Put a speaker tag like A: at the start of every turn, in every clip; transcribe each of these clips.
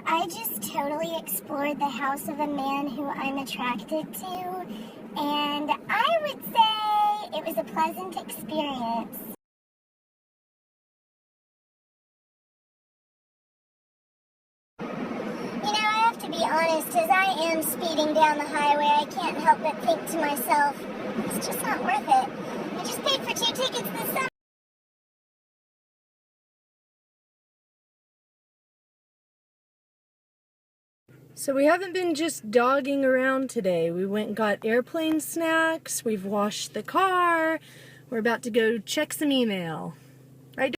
A: I just totally explored the house of a man who I'm attracted to, and I would say it was a pleasant experience. I have to be honest, as I am speeding down the highway, I can't help but think to myself, it's just not worth it. I just paid for 2 tickets this summer.
B: So we haven't been just dogging around today. We went and got airplane snacks, we've washed the car, we're about to go check some email. Right?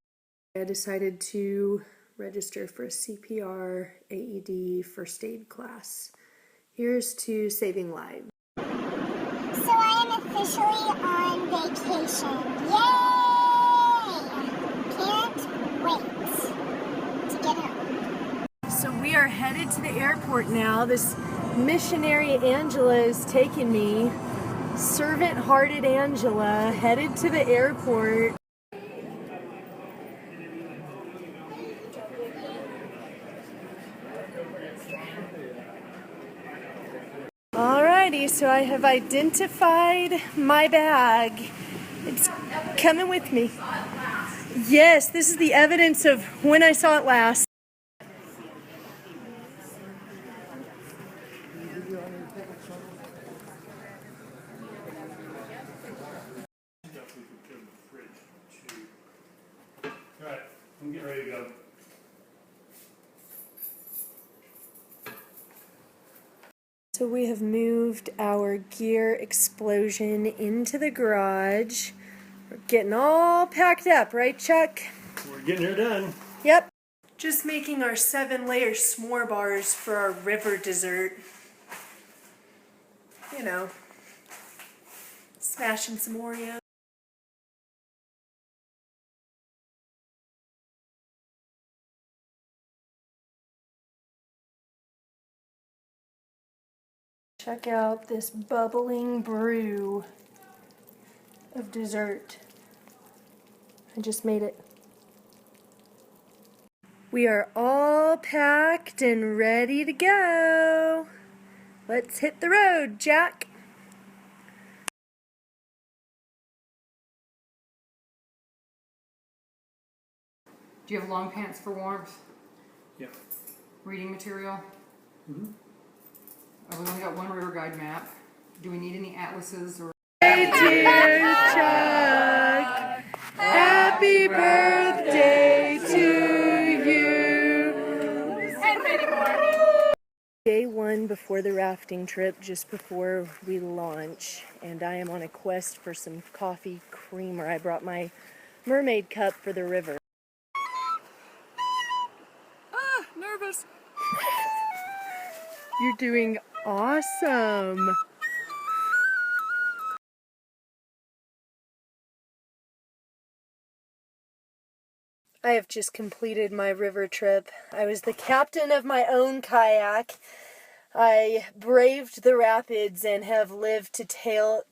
B: I decided to register for a CPR AED first aid class. Here's to saving lives.
A: So I am officially on vacation. Yay! Can't wait to get home.
B: So we are headed to the airport now. This missionary Angela is taking me. Servant-hearted Angela headed to the airport. Alrighty, so I have identified my bag. It's coming with me. Yes, this is the evidence of when I saw it last.
C: Alright, I'm getting ready to go.
B: So we have moved our gear explosion into the garage. We're getting all packed up, right, Chuck?
C: We're getting her done.
B: Yep. Just making our 7-layer s'more bars for our river dessert. You know, smashing some Oreos. Check out this bubbling brew of dessert. I just made it. We are all packed and ready to go. Let's hit the road, Jack.
D: Do you have long pants for warmth?
C: Yeah.
D: Reading material?
C: Mm-hmm.
D: We only got one river guide map. Do we need any atlases or?
B: Hey dear Chuck, happy birthday to you.
D: And many more.
B: Day 1 before the rafting trip, just before we launch, and I am on a quest for some coffee creamer. I brought my mermaid cup for the river.
D: Nervous.
B: You're doing awesome. I have just completed my river trip. I was the captain of my own kayak. I braved the rapids and have lived to tell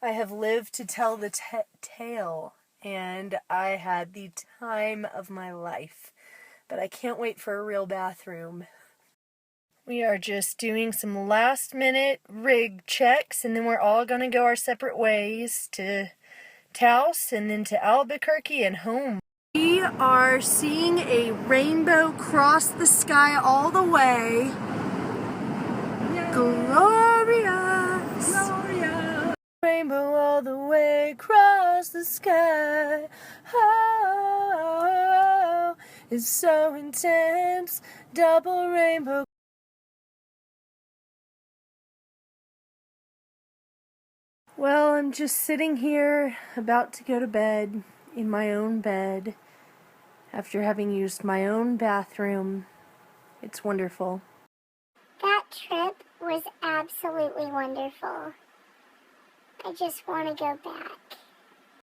B: the tale, and I had the time of my life. But I can't wait for a real bathroom. We are just doing some last-minute rig checks, and then we're all going to go our separate ways to Taos and then to Albuquerque and home. We are seeing a rainbow cross the sky all the way. Yay. Glorious! Glorious! Rainbow all the way across the sky. Oh, it's so intense. Double rainbow. Well, I'm just sitting here about to go to bed in my own bed after having used my own bathroom. It's wonderful.
A: That trip was absolutely wonderful. I just want to go back.